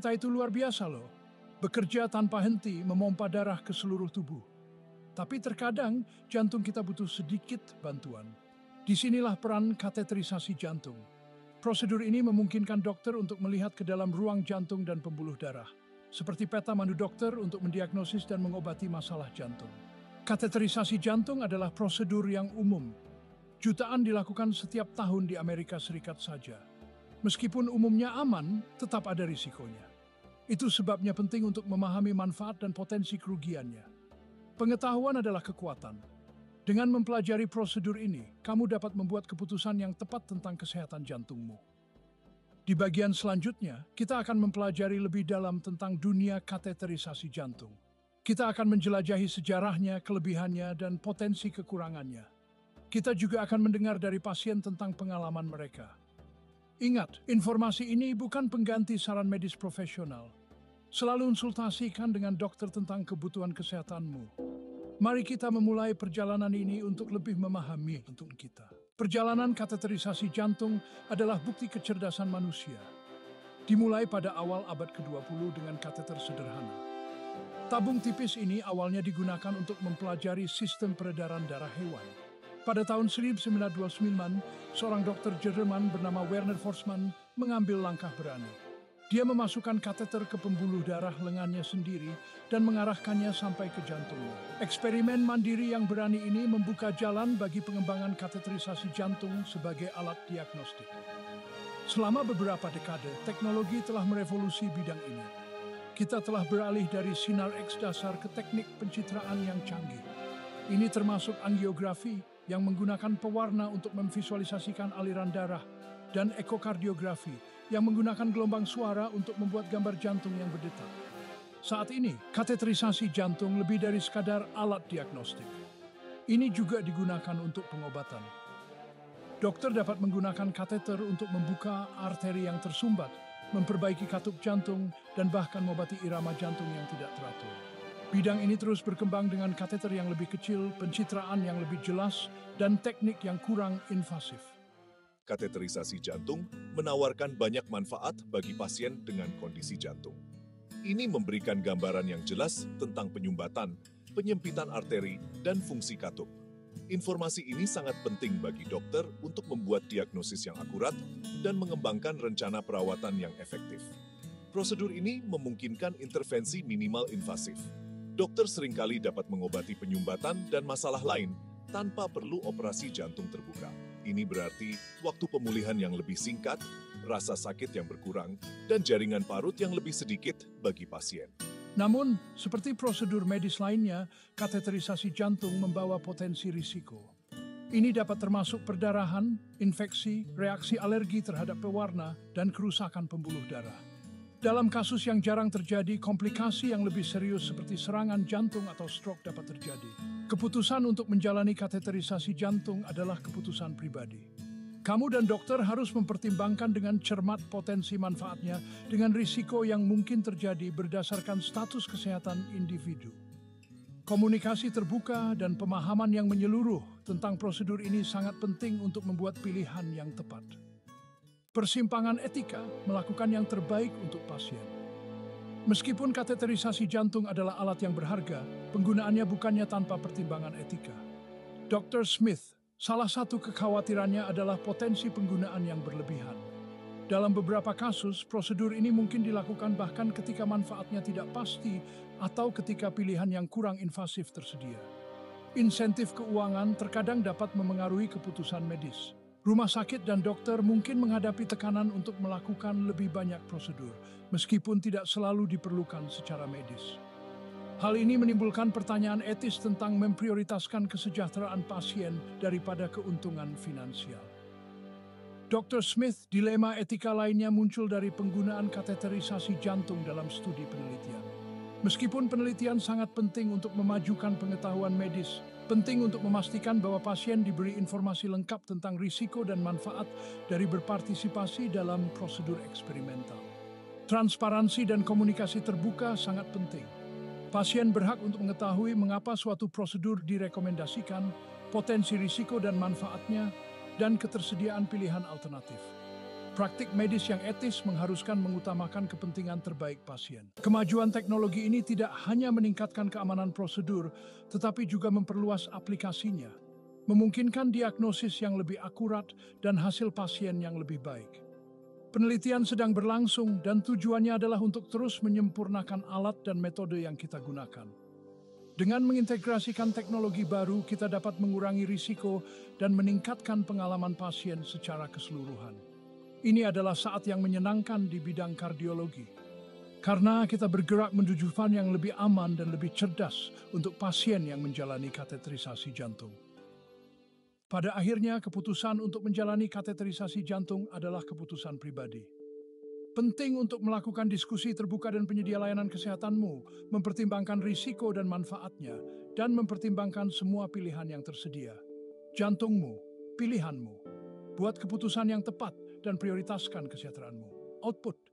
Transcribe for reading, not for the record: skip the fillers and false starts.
kita itu luar biasa loh. Bekerja tanpa henti memompa darah ke seluruh tubuh. Tapi terkadang jantung kita butuh sedikit bantuan. Disinilah peran kateterisasi jantung. Prosedur ini memungkinkan dokter untuk melihat ke dalam ruang jantung dan pembuluh darah. Seperti peta mandu dokter untuk mendiagnosis dan mengobati masalah jantung. Kateterisasi jantung adalah prosedur yang umum. Jutaan dilakukan setiap tahun di Amerika Serikat saja. Meskipun umumnya aman, tetap ada risikonya. Itu sebabnya penting untuk memahami manfaat dan potensi kerugiannya. Pengetahuan adalah kekuatan. Dengan mempelajari prosedur ini, kamu dapat membuat keputusan yang tepat tentang kesehatan jantungmu. Di bagian selanjutnya, kita akan mempelajari lebih dalam tentang dunia kateterisasi jantung. Kita akan menjelajahi sejarahnya, kelebihannya, dan potensi kekurangannya. Kita juga akan mendengar dari pasien tentang pengalaman mereka. Ingat, informasi ini bukan pengganti saran medis profesional. Selalu konsultasikan dengan dokter tentang kebutuhan kesehatanmu. Mari kita memulai perjalanan ini untuk lebih memahami jantung kita. Perjalanan kateterisasi jantung adalah bukti kecerdasan manusia. Dimulai pada awal abad ke-20 dengan kateter sederhana. Tabung tipis ini awalnya digunakan untuk mempelajari sistem peredaran darah hewan. Pada tahun 1929, seorang dokter Jerman bernama Werner Forssmann mengambil langkah berani. Dia memasukkan kateter ke pembuluh darah lengannya sendiri dan mengarahkannya sampai ke jantungnya. Eksperimen mandiri yang berani ini membuka jalan bagi pengembangan kateterisasi jantung sebagai alat diagnostik. Selama beberapa dekade, teknologi telah merevolusi bidang ini. Kita telah beralih dari sinar X dasar ke teknik pencitraan yang canggih. Ini termasuk angiografi yang menggunakan pewarna untuk memvisualisasikan aliran darah dan ekokardiografi yang menggunakan gelombang suara untuk membuat gambar jantung yang berdetak. Saat ini, kateterisasi jantung lebih dari sekadar alat diagnostik. Ini juga digunakan untuk pengobatan. Dokter dapat menggunakan kateter untuk membuka arteri yang tersumbat, memperbaiki katup jantung, dan bahkan mengobati irama jantung yang tidak teratur. Bidang ini terus berkembang dengan kateter yang lebih kecil, pencitraan yang lebih jelas, dan teknik yang kurang invasif. Kateterisasi jantung menawarkan banyak manfaat bagi pasien dengan kondisi jantung. Ini memberikan gambaran yang jelas tentang penyumbatan, penyempitan arteri, dan fungsi katup. Informasi ini sangat penting bagi dokter untuk membuat diagnosis yang akurat dan mengembangkan rencana perawatan yang efektif. Prosedur ini memungkinkan intervensi minimal invasif. Dokter seringkali dapat mengobati penyumbatan dan masalah lain tanpa perlu operasi jantung terbuka. Ini berarti waktu pemulihan yang lebih singkat, rasa sakit yang berkurang, dan jaringan parut yang lebih sedikit bagi pasien. Namun, seperti prosedur medis lainnya, kateterisasi jantung membawa potensi risiko. Ini dapat termasuk perdarahan, infeksi, reaksi alergi terhadap pewarna, dan kerusakan pembuluh darah. Dalam kasus yang jarang terjadi, komplikasi yang lebih serius seperti serangan jantung atau stroke dapat terjadi. Keputusan untuk menjalani kateterisasi jantung adalah keputusan pribadi. Kamu dan dokter harus mempertimbangkan dengan cermat potensi manfaatnya dengan risiko yang mungkin terjadi berdasarkan status kesehatan individu. Komunikasi terbuka dan pemahaman yang menyeluruh tentang prosedur ini sangat penting untuk membuat pilihan yang tepat. Persimpangan etika melakukan yang terbaik untuk pasien. Meskipun kateterisasi jantung adalah alat yang berharga, penggunaannya bukannya tanpa pertimbangan etika. Dr. Smith, salah satu kekhawatirannya adalah potensi penggunaan yang berlebihan. Dalam beberapa kasus, prosedur ini mungkin dilakukan bahkan ketika manfaatnya tidak pasti atau ketika pilihan yang kurang invasif tersedia. Insentif keuangan terkadang dapat memengaruhi keputusan medis. Rumah sakit dan dokter mungkin menghadapi tekanan untuk melakukan lebih banyak prosedur, meskipun tidak selalu diperlukan secara medis. Hal ini menimbulkan pertanyaan etis tentang memprioritaskan kesejahteraan pasien daripada keuntungan finansial. Dr. Smith, dilema etika lainnya muncul dari penggunaan kateterisasi jantung dalam studi penelitian. Meskipun penelitian sangat penting untuk memajukan pengetahuan medis, penting untuk memastikan bahwa pasien diberi informasi lengkap tentang risiko dan manfaat dari berpartisipasi dalam prosedur eksperimental. Transparansi dan komunikasi terbuka sangat penting. Pasien berhak untuk mengetahui mengapa suatu prosedur direkomendasikan, potensi risiko dan manfaatnya, dan ketersediaan pilihan alternatif. Praktik medis yang etis mengharuskan mengutamakan kepentingan terbaik pasien. Kemajuan teknologi ini tidak hanya meningkatkan keamanan prosedur, tetapi juga memperluas aplikasinya, memungkinkan diagnosis yang lebih akurat dan hasil pasien yang lebih baik. Penelitian sedang berlangsung dan tujuannya adalah untuk terus menyempurnakan alat dan metode yang kita gunakan. Dengan mengintegrasikan teknologi baru, kita dapat mengurangi risiko dan meningkatkan pengalaman pasien secara keseluruhan. Ini adalah saat yang menyenangkan di bidang kardiologi, karena kita bergerak menuju fan yang lebih aman dan lebih cerdas untuk pasien yang menjalani kateterisasi jantung. Pada akhirnya, keputusan untuk menjalani kateterisasi jantung adalah keputusan pribadi. Penting untuk melakukan diskusi terbuka dan penyedia layanan kesehatanmu, mempertimbangkan risiko dan manfaatnya, dan mempertimbangkan semua pilihan yang tersedia. Jantungmu, pilihanmu. Buat keputusan yang tepat dan prioritaskan kesejahteraanmu. Output.